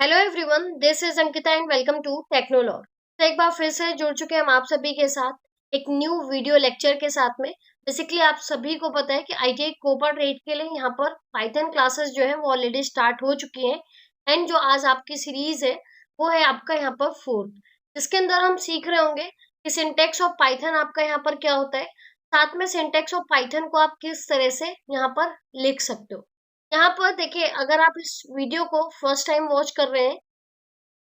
Hello everyone, this is Ankita and welcome to Technolog. तो एक बार फिर से जुड़ चुके हैं हम आप सभी के साथ एक न्यू वीडियो लेक्चर के साथ में। बेसिकली आप सभी को पता है कि आईटीआई कोपा ट्रेड के लिए यहाँ पर पाइथन क्लासेस जो है वो ऑलरेडी स्टार्ट हो चुकी हैं। एंड जो आज आपकी सीरीज है वो है आपका यहाँ पर फोर्थ, जिसके अंदर हम सीख रहे होंगे कि सिंटेक्स ऑफ पाइथन आपका यहाँ पर क्या होता है। साथ में सिंटेक्स ऑफ पाइथन को आप किस तरह से यहाँ पर लिख सकते हो। यहाँ पर देखिए, अगर आप इस वीडियो को फर्स्ट टाइम वॉच कर रहे हैं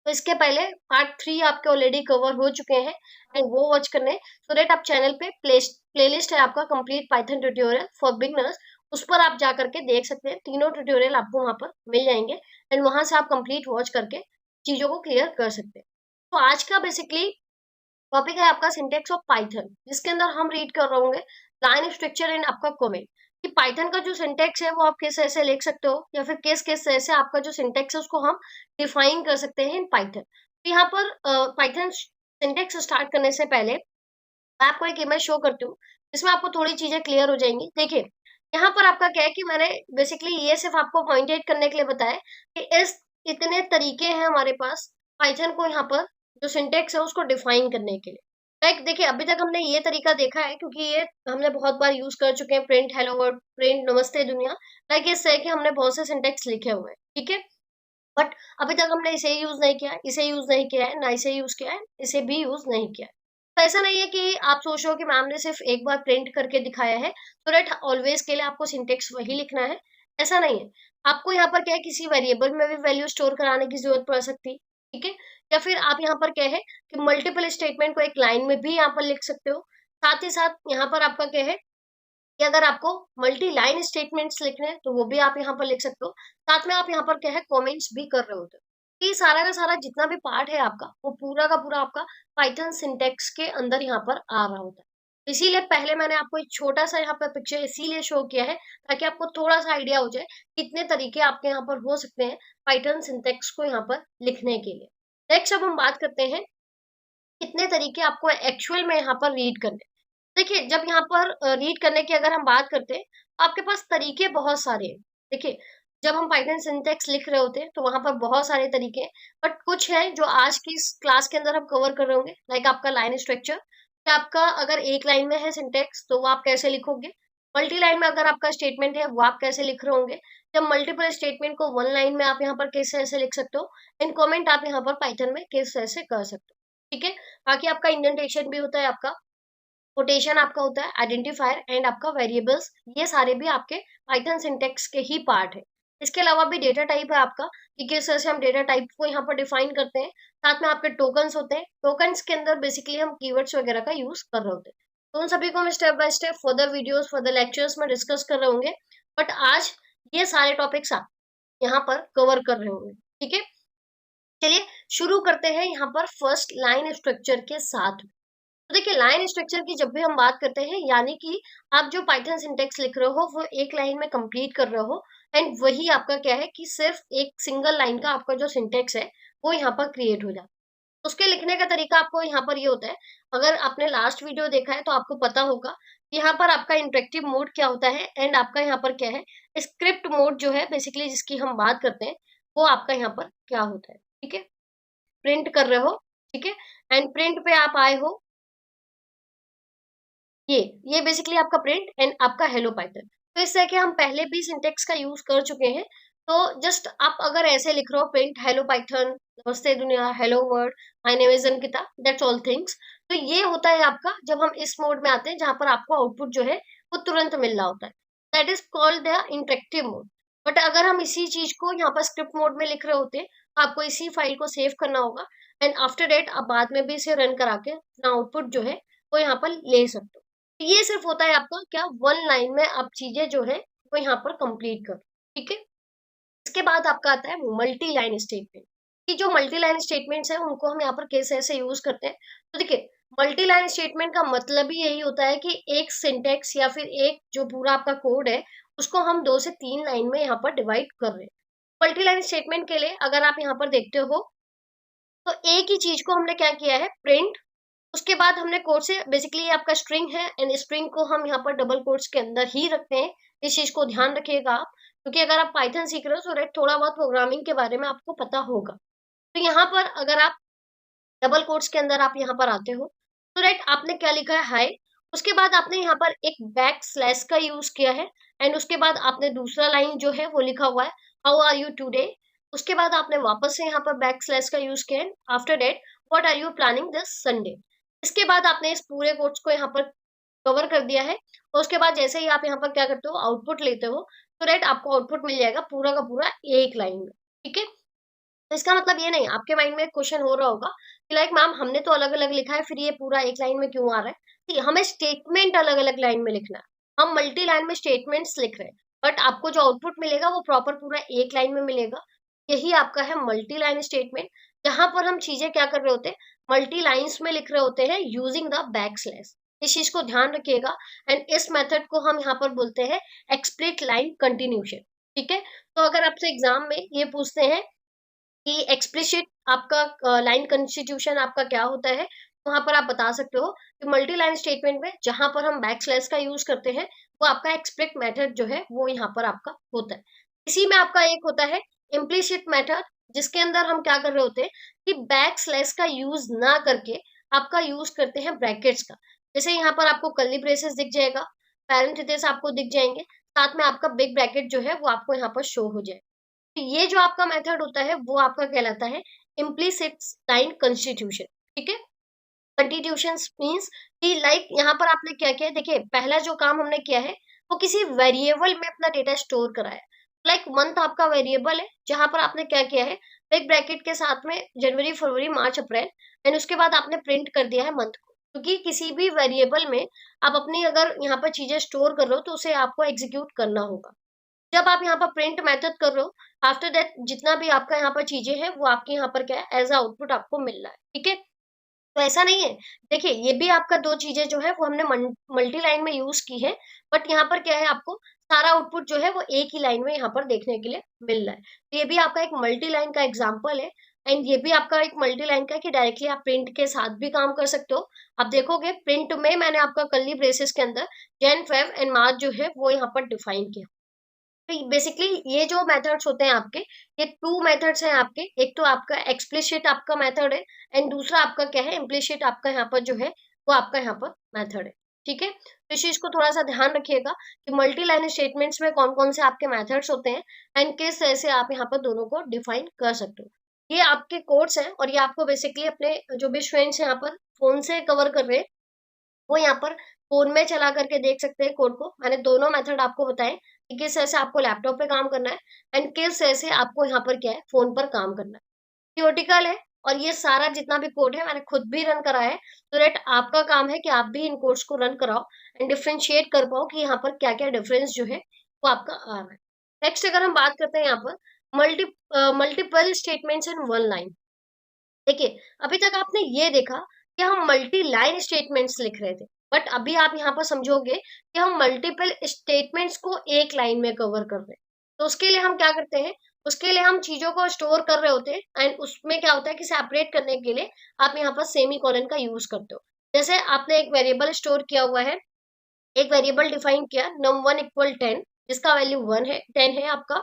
तो इसके पहले पार्ट 3 आपके ऑलरेडी कवर हो चुके हैं एंड वो वॉच करने सो दैट आप चैनल पे प्लेलिस्ट है आपका complete Python tutorial for beginners, उस पर आप जा करके देख सकते हैं। तीनों ट्यूटोरियल आपको वहां पर मिल जाएंगे एंड वहां से आप कंप्लीट वॉच करके चीजों को क्लियर कर सकते हैं। तो आज का बेसिकली टॉपिक है आपका सिंटेक्स ऑफ पाइथन, जिसके अंदर हम रीड कर रहे होंगे लाइन स्ट्रक्चर एंड आपका कमेंट कि पाइथन का जो सिंटेक्स है वो आप किस तरह से लिख सकते हो या फिर किस किस तरह से आपका जो सिंटेक्स है उसको हम डिफाइन कर सकते हैं इन पाइथन। तो यहाँ पर पाइथन सिंटेक्स स्टार्ट करने से पहले मैं आपको एक इमेज शो करती हूँ जिसमें आपको थोड़ी चीजें क्लियर हो जाएंगी। देखिए, यहाँ पर आपका क्या है कि मैंने बेसिकली ये सिर्फ आपको पॉइंट आउट करने के लिए बताया कि इस इतने तरीके हैं हमारे पास पाइथन को यहाँ पर जो सिंटेक्स है उसको डिफाइन करने के लिए। लाइक देखिए, अभी तक हमने ये तरीका देखा है क्योंकि ये हमने बहुत बार यूज कर चुके हैं, प्रिंट हेलो वर्ल्ड, प्रिंट नमस्ते दुनिया। लाइक इससे कि हमने बहुत से सिंटेक्स लिखे हुए हैं, ठीक है। बट अभी तक हमने इसे यूज नहीं किया, इसे यूज नहीं किया है, ना इसे यूज किया है, इसे भी यूज नहीं किया है। तो ऐसा नहीं है कि आप सोच रहे हो कि मैम ने सिर्फ एक बार प्रिंट करके दिखाया है तो दैट ऑलवेज के लिए आपको सिंटेक्स वही लिखना है। ऐसा नहीं है। आपको यहाँ पर क्या है, किसी वेरिएबल में भी वैल्यू स्टोर कराने की जरूरत पड़ सकती है, ठीक है। या फिर आप यहाँ पर क्या है कि मल्टीपल स्टेटमेंट को एक लाइन में भी यहाँ पर लिख सकते हो। साथ ही साथ यहाँ पर आपका क्या है कि अगर आपको मल्टी लाइन स्टेटमेंट्स लिखने हैं तो वो भी आप यहाँ पर लिख सकते हो। साथ में आप यहाँ पर क्या है कमेंट्स भी कर रहे होते हो। ये सारा का सारा जितना भी पार्ट है आपका वो पूरा का पूरा आपका पाइथन सिंटेक्स के अंदर यहाँ पर आ रहा होता है। इसीलिए पहले मैंने आपको एक छोटा सा यहाँ पर पिक्चर इसीलिए शो किया है ताकि आपको थोड़ा सा आइडिया हो जाए कितने तरीके आपके यहाँ पर हो सकते हैं पाइथन सिंटेक्स को यहाँ पर लिखने के लिए। नेक्स्ट अब हम बात करते हैं कितने तरीके आपको एक्चुअल में यहाँ पर रीड करने। देखिए, जब यहाँ पर रीड करने की अगर हम बात करते हैं तो आपके पास तरीके बहुत सारे हैं। देखिए, जब हम पाइथन सिंटेक्स लिख रहे होते हैं तो वहां पर बहुत सारे तरीके हैं, बट कुछ है जो आज की इस क्लास के अंदर हम कवर कर रहे होंगे। लाइक आपका लाइन स्ट्रक्चर, कि आपका अगर एक लाइन में है सिंटेक्स तो वो आप कैसे लिखोगे। मल्टी लाइन में अगर आपका स्टेटमेंट है वो आप कैसे लिख रहे होंगे। जब मल्टीपल स्टेटमेंट को वन लाइन में आप यहाँ पर किस तरह से लिख सकते हो। एंड कमेंट आप यहाँ पर पाइथन में किस तरह से कर सकते हो, ठीक है। बाकी आपका इंडेंटेशन भी होता है, आपका कोटेशन आपका होता है, आइडेंटिफायर एंड आपका वेरिएबल्स, ये सारे भी आपके पाइथन सिंटेक्स के ही पार्ट है। इसके अलावा भी डेटा टाइप है आपका कि किस तरह से हम डेटा टाइप को यहाँ पर डिफाइन करते हैं। साथ में आपके टोकन्स होते हैं, टोकन्स के अंदर बेसिकली हम कीवर्ड्स वगैरह का यूज कर रहे होते हैं। तो उन सभी को हम step by step further videos further lectures में डिस्कस कर रहे होंगे। बट आज ये सारे टॉपिक्स आप यहाँ पर कवर कर रहे होंगे, ठीक है। चलिए शुरू करते हैं यहाँ पर फर्स्ट लाइन स्ट्रक्चर के साथ। तो देखिए, लाइन स्ट्रक्चर की जब भी हम बात करते हैं यानी कि आप जो पाइथन सिंटेक्स लिख रहे हो वो एक लाइन में कंप्लीट कर रहे हो। एंड वही आपका क्या है कि सिर्फ एक सिंगल लाइन का आपका जो सिंटेक्स है वो यहाँ पर क्रिएट हो जाता है। उसके लिखने का तरीका आपको यहाँ पर ये होता है। अगर आपने लास्ट वीडियो देखा है तो आपको पता होगा कि यहाँ पर आपका इंटरेक्टिव मोड क्या होता है एंड आपका यहाँ पर क्या है स्क्रिप्ट मोड जो है बेसिकली जिसकी हम बात करते हैं वो आपका यहाँ पर क्या होता है, ठीक है। प्रिंट कर रहे हो, ठीक है। एंड प्रिंट पे आप आए हो, ये बेसिकली आपका प्रिंट एंड आपका हेलो पाइथन। तो इससे कि हम पहले भी सिंटेक्स का यूज कर चुके हैं। तो जस्ट आप अगर ऐसे लिख रहे हो प्रिंट हेलो पाइथन, नमस्ते दुनिया, hello world, my name is Ankita, that's all things. तो ये होता है आपका जब हम इस मोड में आते हैं जहां पर आपको आउटपुट जो है वो तुरंत मिल रहा होता है। That is called the interactive mode. But अगर हम इसी चीज को यहाँ पर स्क्रिप्ट मोड में लिख रहे होते हैं तो आपको इसी फाइल को सेव करना होगा एंड आफ्टर डेट आप बाद में भी इसे रन करा के अपना आउटपुट जो है वो यहाँ पर ले सकते हो। ये सिर्फ होता है आपका क्या वन लाइन में आप चीजें जो है वो यहाँ पर कंप्लीट करो, ठीक है। इसके बाद आपका आता है मल्टी लाइन स्टेटमेंट। कि जो मल्टी लाइन स्टेटमेंट्स है उनको हम यहाँ पर कैसे ऐसे यूज करते हैं। तो देखिए, मल्टी लाइन स्टेटमेंट का मतलब ही यही होता है कि एक सिंटेक्स या फिर एक जो पूरा आपका कोड है उसको हम 2 से 3 लाइन में यहाँ पर डिवाइड कर रहे हैं। मल्टी लाइन स्टेटमेंट के लिए अगर आप यहाँ पर देखते हो तो एक ही चीज को हमने क्या किया है प्रिंट, उसके बाद हमने कोट से बेसिकली आपका स्ट्रिंग है एंड स्ट्रिंग को हम यहाँ पर डबल कोट्स के अंदर ही रखते हैं। इस चीज को ध्यान रखिएगा आप क्योंकि अगर आप पाइथन सीख रहे हो तो राइट थोड़ा बहुत प्रोग्रामिंग के बारे में आपको पता होगा। तो यहाँ पर अगर आप डबल कोट्स के अंदर आप यहाँ पर आते हो तो राइट आपने क्या लिखा है, हाय। उसके बाद आपने यहाँ पर एक बैक स्लैश का यूज किया है, एंड उसके बाद आपने दूसरा लाइन जो है वो लिखा हुआ है, हाउ आर यू टुडे। उसके बाद आपने वापस से यहाँ पर बैक स्लैश का यूज किया है, after that what are you planning this Sunday. इसके बाद आपने इस पूरे कोट्स को यहाँ पर कवर कर दिया है, और उसके बाद जैसे ही आप यहाँ पर क्या करते हो, आउटपुट लेते हो, तो राइट आपको आउटपुट मिल जाएगा पूरा का पूरा एक लाइन में। ठीक है, तो इसका मतलब ये नहीं, आपके माइंड में एक क्वेश्चन हो रहा होगा कि लाइक मैम हमने तो अलग अलग लिखा है, फिर ये पूरा एक लाइन में क्यों आ रहा है। ठीक है, हमें स्टेटमेंट अलग अलग लाइन में लिखना है, हम मल्टी लाइन में स्टेटमेंट्स लिख रहे हैं, बट आपको जो आउटपुट मिलेगा वो प्रॉपर पूरा एक लाइन में मिलेगा। यही आपका है मल्टी लाइन स्टेटमेंट, जहां पर हम चीजें क्या कर रहे होते हैं, मल्टी लाइन्स में लिख रहे होते हैं यूजिंग द बैक स्लैश। इस चीज को ध्यान रखिएगा, एंड इस मेथड को हम यहाँ पर बोलते हैं एक्सप्लिट लाइन कंटिन्यूशन। ठीक है, तो अगर आपसे एग्जाम में ये पूछते हैं कि एक्सप्लिसिट आपका लाइन कंस्टिट्यूशन आपका क्या होता है, वहां पर आप बता सकते हो कि मल्टी लाइन स्टेटमेंट में जहां पर हम बैक स्लैश का यूज करते हैं वो आपका एक्सप्लिट मेथड जो है वो यहाँ पर आपका होता है। इसी में आपका एक होता है इम्प्लिसिट मेथड, जिसके अंदर हम क्या कर रहे होते हैं कि बैक स्लैश का यूज ना करके आपका यूज करते हैं ब्रैकेट्स का। जैसे यहाँ पर आपको कर्ली ब्रेसेस दिख जाएगा, पैरेंथेसिस आपको दिख जाएंगे, साथ में आपका बिग ब्रैकेट जो है वो आपको यहाँ पर शो हो जाए। ये जो आपका मेथड होता है वो आपका कहलाता है इम्प्लिसिट लाइन कंस्टिट्यूशन। ठीक है, कंस्टिट्यूशन मींस कि लाइक यहाँ पर आपने क्या किया है, देखिए पहला जो काम हमने किया है वो किसी वेरिएबल में अपना डेटा स्टोर करा है। लाइक मंथ आपका वेरिएबल है, जहां पर आपने क्या किया है, बिग ब्रैकेट के साथ में जनवरी फरवरी मार्च अप्रैल, एंड उसके बाद आपने प्रिंट कर दिया है मंथ को। क्योंकि किसी भी वेरिएबल में आप अपनी अगर यहाँ पर चीजें स्टोर कर रहे हो तो उसे आपको एग्जीक्यूट करना होगा। जब आप यहाँ पर प्रिंट मेथड कर रहे हो, आफ्टर दैट जितना भी आपका यहाँ पर चीजें हैं वो आपके यहाँ पर क्या है, एज आउटपुट आपको मिल रहा है। ठीक है, तो ऐसा नहीं है, देखिए ये भी आपका दो चीजें जो है वो हमने मल्टी लाइन में यूज की है, बट यहाँ पर क्या है, आपको सारा आउटपुट जो है वो एक ही लाइन में यहाँ पर देखने के लिए मिल रहा है। तो ये भी आपका एक मल्टी लाइन का एग्जाम्पल है, एंड ये भी आपका एक मल्टी लाइन का है कि डायरेक्टली आप प्रिंट के साथ भी काम कर सकते हो। आप देखोगे प्रिंट में मैंने आपका कर्ली ब्रेसेस के अंदर जैन फेब एंड मार्च जो है वो यहाँ पर डिफाइन किया। तो बेसिकली ये जो मेथड्स होते हैं आपके, ये टू मेथड्स हैं आपके, एक तो आपका एक्सप्लिसिट आपका मेथड है, एंड दूसरा आपका क्या है, इम्प्लिसिट आपका यहाँ पर जो है वो आपका यहाँ पर मेथड है। ठीक है, तो इस चीज को थोड़ा सा ध्यान रखिएगा कि मल्टी लाइन स्टेटमेंट्स में कौन कौन से आपके मेथड्स होते हैं, एंड किस तरह से आप यहाँ पर दोनों को डिफाइन कर सकते हो। ये आपके कोड्स हैं, और ये आपको बेसिकली अपने जो भी स्टूडेंट्स यहाँ पर फोन से कवर कर रहे हैं वो यहाँ पर फोन में चला करके देख सकते हैं कोड को। मैंने दोनों मेथड आपको बताए कि किस तरह से आपको लैपटॉप पे काम करना है, एंड किस तरह से आपको यहाँ पर क्या है, फोन पर काम करना है। थियोटिकल है, और ये सारा जितना भी कोड है मैंने खुद भी रन करा है, तो रेट आपका काम है कि आप भी इन कोड्स को रन कराओ एंड डिफ्रेंशिएट कर पाओ कि यहाँ पर क्या क्या डिफरेंस जो है वो आपका आ रहा है। नेक्स्ट अगर हम बात करते हैं यहाँ पर multi multiple statements in one line. देखिए अभी तक आपने ये देखा कि हम मल्टी लाइन स्टेटमेंट्स लिख रहे थे, बट अभी आप यहाँ पर समझोगे कि हम मल्टीपल स्टेटमेंट्स को एक लाइन में कवर कर रहे हैं। तो उसके लिए हम क्या करते हैं, उसके लिए हम चीजों को स्टोर कर रहे होते हैं, एंड उसमें क्या होता है कि सेपरेट करने के लिए आप यहाँ पर सेमी कॉलन का यूज करते हो। जैसे आपने एक वेरिएबल स्टोर किया हुआ है, एक वेरिएबल डिफाइन किया num1 इक्वल 10, जिसका वैल्यू 1 है, 10 है आपका।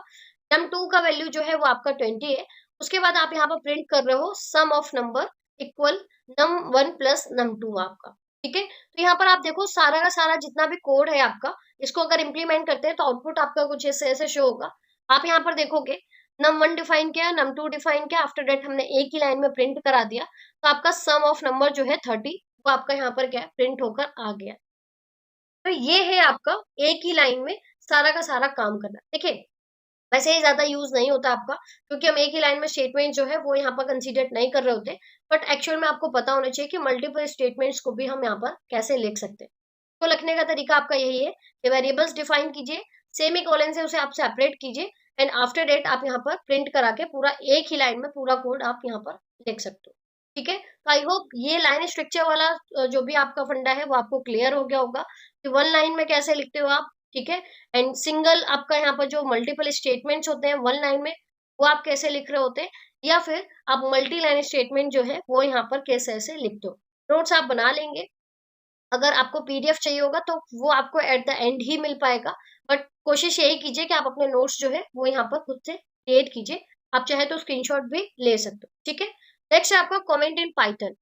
num2 का वैल्यू जो है वो आपका 20 है। उसके बाद आप यहाँ पर प्रिंट कर रहे हो sum of number equal num1 plus num2 आपका। ठीक है, तो यहाँ पर आप देखो सारा का सारा जितना भी कोड है आपका, इसको अगर इम्प्लीमेंट करते हैं तो आउटपुट आपका कुछ ऐसे ऐसे शो होगा। आप यहाँ पर देखोगे num1 डिफाइन किया, num2 डिफाइन किया, आफ्टर डेट हमने एक ही लाइन में प्रिंट करा दिया, तो आपका सम ऑफ नंबर जो है 30 वो आपका यहाँ पर क्या है, प्रिंट होकर आ गया। तो ये है आपका एक ही लाइन में सारा का सारा काम करना। देखिए वैसे ही ज्यादा यूज नहीं होता आपका, क्योंकि हम एक ही लाइन में स्टेटमेंट जो है वो यहाँ पर कंसीडर नहीं कर रहे होते, बट एक्चुअल में आपको पता होना चाहिए कि मल्टीपल स्टेटमेंट्स को भी हम यहाँ पर कैसे लिख सकते हैं। तो लिखने का तरीका आपका यही है कि वेरिएबल्स डिफाइन कीजिए, सेमी कॉलन से उसे आप सेपरेट कीजिए, एंड आफ्टर डेट आप यहाँ पर प्रिंट करा के पूरा एक ही लाइन में पूरा कोड आप यहाँ पर लिख सकते हो। ठीक है, तो आई होप ये लाइन स्ट्रक्चर वाला जो भी आपका फंडा है वो आपको क्लियर हो गया होगा कि वन लाइन में कैसे लिखते हो आप। ठीक है, एंड सिंगल आपका यहाँ पर जो मल्टीपल स्टेटमेंट्स होते हैं वन लाइन में वो आप कैसे लिख रहे होते हैं, या फिर आप मल्टी लाइन स्टेटमेंट जो है वो यहाँ पर कैसे ऐसे लिखते हो। नोट्स आप बना लेंगे, अगर आपको पीडीएफ चाहिए होगा तो वो आपको एट द एंड ही मिल पाएगा। बट कोशिश यही कीजिए कि आप अपने नोट्स जो है वो यहाँ पर खुद से क्रिएट कीजिए। आप चाहे तो स्क्रीनशॉट भी ले सकते हो, ठीक है। नेक्स्ट है आपका comment in Python.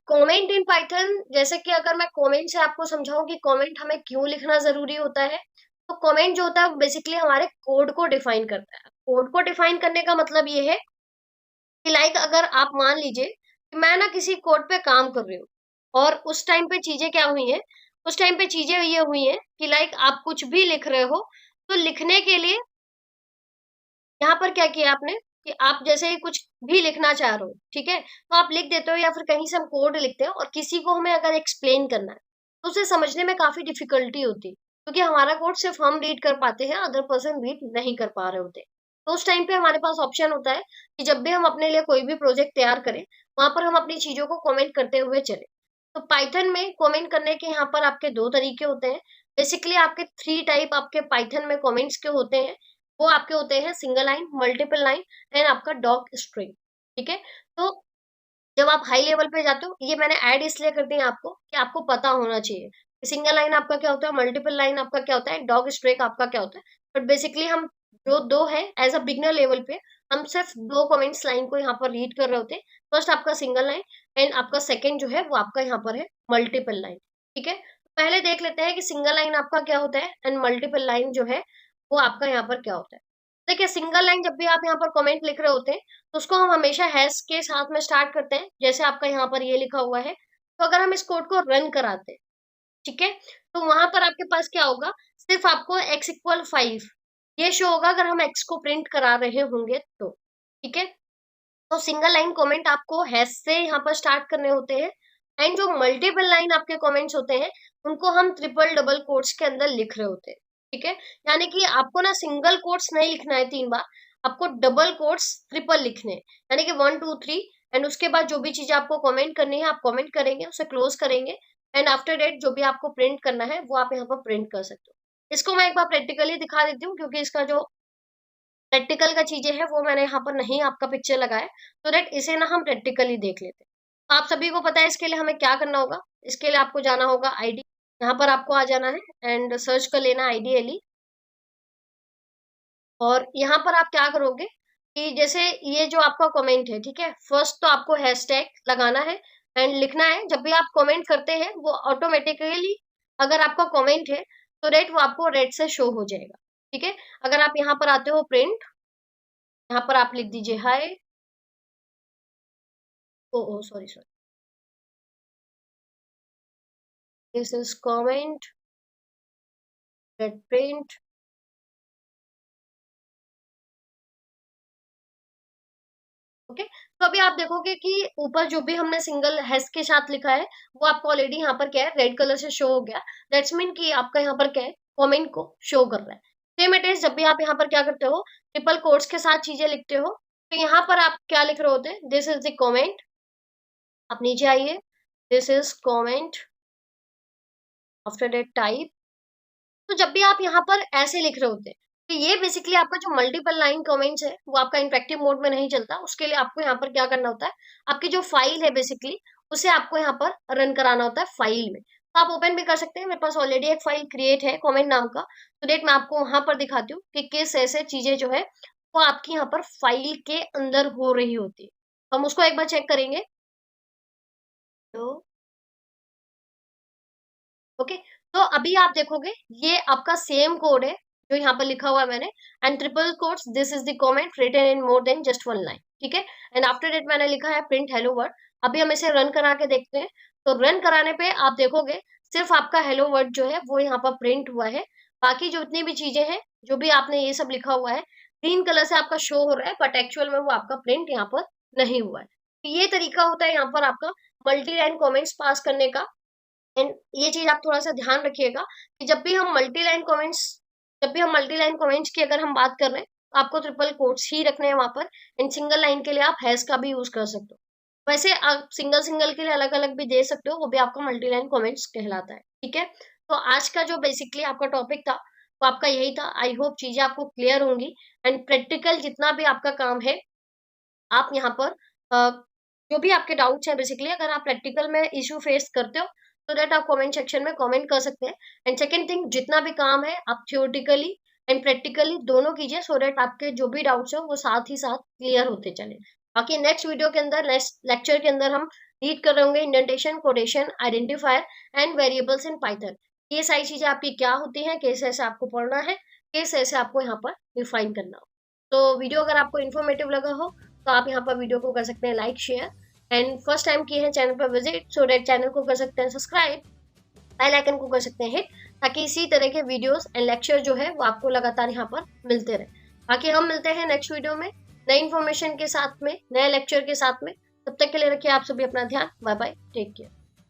Comment in Python, जैसे कि अगर मैं कमेंट से आपको समझाऊं कि कमेंट हमें क्यों लिखना जरूरी होता है, तो कमेंट जो होता है बेसिकली हमारे कोड को डिफाइन करता है। कोड को डिफाइन करने का मतलब ये है कि लाइक अगर आप मान लीजिए कि मैं ना किसी कोड पे काम कर रही हूँ, और उस टाइम पे चीजें क्या हुई हैं, उस टाइम पे चीजें ये हुई हैं कि लाइक आप कुछ भी लिख रहे हो, तो लिखने के लिए यहाँ पर क्या किया आपने कि आप जैसे ही कुछ भी लिखना चाह रहे हो, ठीक है, तो आप लिख देते हो, या फिर कहीं से हम कोड लिखते हैं और किसी को हमें अगर एक्सप्लेन करना है तो उसे समझने में काफी डिफिकल्टी होती है, क्योंकि हमारा कोड सिर्फ हम रीड कर पाते हैं, अदर पर्सन रीड नहीं कर पा रहे होते। तो उस टाइम पे हमारे पास ऑप्शन होता है कि जब भी हम अपने लिए कोई भी प्रोजेक्ट तैयार करें, वहां पर हम अपनी चीजों को कमेंट करते हुए चले। तो पाइथन में कमेंट करने के यहाँ पर आपके दो तरीके होते हैं। बेसिकली आपके थ्री टाइप आपके पाइथन में कमेंट्स के होते हैं। वो आपके होते हैं single line, multiple line and आपका डॉग स्ट्रिंग, ठीक है। तो जब आप हाई लेवल पे जाते हो, ये मैंने ऐड इसलिए कर दी है आपको कि आपको पता होना चाहिए कि सिंगल लाइन आपका क्या होता है, मल्टीपल लाइन आपका क्या होता है, डॉग स्ट्रिंग आपका क्या होता है। बट बेसिकली हम जो दो है एज अ बिगनर लेवल पे, हम सिर्फ दो कमेंट्स लाइन को यहाँ पर रीड कर रहे होते हैं। फर्स्ट आपका सिंगल लाइन एंड आपका सेकेंड जो है वो आपका यहाँ पर है मल्टीपल लाइन, ठीक है। पहले देख लेते हैं कि सिंगल लाइन आपका क्या होता है एंड मल्टीपल लाइन जो है वो आपका यहाँ पर क्या होता है। देखिए सिंगल लाइन जब भी आप यहाँ पर कमेंट लिख रहे होते हैं, तो उसको हम हमेशा हैश के साथ में स्टार्ट करते हैं, जैसे आपका यहाँ पर ये लिखा हुआ है। तो अगर हम इस कोड को रन कराते हैं, ठीक है, तो वहां पर आपके पास क्या होगा, सिर्फ आपको x=5 ये शो होगा अगर हम x को प्रिंट करा रहे होंगे तो, ठीक है। तो सिंगल लाइन कमेंट आपको हैश से यहाँ पर स्टार्ट करने होते हैं, एंड जो मल्टीपल लाइन आपके कमेंट्स होते हैं उनको हम ट्रिपल डबल कोट्स के अंदर लिख रहे होते हैं, ठीक है। यानी कि आपको ना सिंगल कोट्स नहीं लिखना है 3 बार, आपको डबल कोट्स ट्रिपल लिखने हैं, यानी कि 1 2 3। एंड उसके बाद जो भी चीज आपको कमेंट करनी है आप कमेंट करेंगे, उसे क्लोज करेंगे, एंड आफ्टर डेट जो भी आपको प्रिंट करना है वो आप यहाँ पर प्रिंट कर सकते हो। इसको मैं एक बार प्रैक्टिकली दिखा देती हूँ, क्योंकि इसका जो प्रैक्टिकल का चीजें है वो मैंने यहाँ पर नहीं आपका पिक्चर लगाया, तो दैट इसे ना हम प्रैक्टिकली देख लेते हैं। आप सभी को पता है इसके लिए हमें क्या करना होगा। इसके लिए आपको जाना होगा आईडी, यहाँ पर आपको आ जाना है एंड सर्च कर लेना आईडीएली। और यहाँ पर आप क्या करोगे कि जैसे ये जो आपका कमेंट है, ठीक है, फर्स्ट तो आपको हैशटैग लगाना है एंड लिखना है। जब भी आप कमेंट करते हैं वो ऑटोमेटिकली, अगर आपका कमेंट है तो रेड वो आपको रेड से शो हो जाएगा, ठीक है। अगर आप यहाँ पर आते हो प्रिंट, यहाँ पर आप लिख दीजिए hi, oh oh sorry sorry, this is comment red print, okay. तो अभी आप देखोगे कि ऊपर जो भी हमने सिंगल हैश के साथ लिखा है वो आपको ऑलरेडी यहाँ पर क्या है रेड कलर से शो हो गया। दैट्स मीन कि आपका यहाँ पर क्या है कमेंट को शो कर रहा है। सेम इट इज जब भी आप यहाँ पर क्या करते हो ट्रिपल कोट्स के साथ चीजें लिखते हो, तो यहाँ पर आप क्या लिख रहे होते हैं, दिस इज द कमेंट। आप नीचे आइए, this is comment, after that type. तो जब भी आप यहाँ पर ऐसे लिख रहे होते हैं, तो ये बेसिकली आपका जो मल्टीपल लाइन कमेंट्स है वो आपका इंटरेक्टिव मोड में नहीं चलता। उसके लिए आपको यहाँ पर क्या करना होता है, आपकी जो फाइल है बेसिकली उसे आपको यहाँ पर रन कराना होता है फाइल में। तो आप ओपन भी कर सकते हैं, मेरे पास ऑलरेडी एक फाइल क्रिएट है कमेंट नाम का, तो डेट मैं आपको वहां पर दिखाती हूँ कि किस ऐसे चीजें जो है वो आपकी यहाँ पर फाइल के अंदर हो रही होती है। हम उसको एक बार चेक करेंगे। तो ओके, तो अभी आप देखोगे ये आपका सेम कोड है जो यहाँ पर लिखा हुआ है मैंने, and triple quotes this is the comment written in more than just 1 line, ठीक है। एंड आफ्टर दैट मैंने लिखा है प्रिंट हेलो वर्ड। अभी हम इसे रन करा के देखते हैं। तो रन कराने पे आप देखोगे सिर्फ आपका हेलो वर्ड जो है वो यहाँ पर प्रिंट हुआ है। बाकी जो जितनी भी चीजें हैं, जो भी आपने ये सब लिखा हुआ है, ग्रीन कलर से आपका शो हो रहा है, बट एक्चुअल में वो आपका प्रिंट यहाँ पर नहीं हुआ है। तो ये तरीका होता है यहाँ पर आपका मल्टी लाइन कमेंट्स पास करने का। एंड ये चीज आप थोड़ा सा ध्यान रखिएगा कि जब भी हम मल्टी लाइन कमेंट्स की अगर हम बात कर रहे हैं, तो आपको ट्रिपल कोट्स ही रखने हैं वहां पर। एंड सिंगल लाइन के लिए आप हैश का भी यूज कर सकते हो। वैसे आप सिंगल सिंगल के लिए अलग अलग भी दे सकते हो, वो भी आपका मल्टी लाइन कमेंट्स कहलाता है, ठीक है। तो आज का जो बेसिकली आपका टॉपिक था वो आपका यही था। आई होप चीजें आपको क्लियर होंगी। एंड प्रैक्टिकल जितना भी आपका काम है, आप यहाँ पर जो भी आपके डाउट्स हैं बेसिकली, अगर आप प्रैक्टिकल में इश्यू फेस करते हो सो दैट आप कमेंट सेक्शन में कमेंट कर सकते हैं। एंड सेकंड थिंग, जितना भी काम है आप थियोरेटिकली एंड प्रैक्टिकली दोनों कीजिए, सो दैट आपके जो भी डाउट्स हो वो साथ ही साथ क्लियर होते चले। बाकी नेक्स्ट वीडियो के अंदर, नेक्स्ट लेक्चर के अंदर हम रीड कर रहे होंगे indentation, quotation, identifier and variables in Python. ये सारी चीजें आपकी क्या होती हैं, कैसे ऐसे आपको पढ़ना है, कैसे ऐसे आपको यहाँ पर डिफाइन करना हो। तो वीडियो अगर आपको इन्फॉर्मेटिव लगा हो तो आप यहाँ पर वीडियो को कर सकते हैं like, share, and first time किए हैं चैनल पर विजिट, सो दैट चैनल को कर सकते हैं सब्सक्राइब, बेल आइकन को कर सकते हैं हिट, ताकि इसी तरह के वीडियोस एंड लेक्चर जो है वो आपको लगातार यहाँ पर मिलते रहे। बाकी हम मिलते हैं नेक्स्ट वीडियो में नई इन्फॉर्मेशन के साथ में, नए लेक्चर के साथ में। तब तक के लिए रखिए आप सभी अपना ध्यान। Bye bye, take care.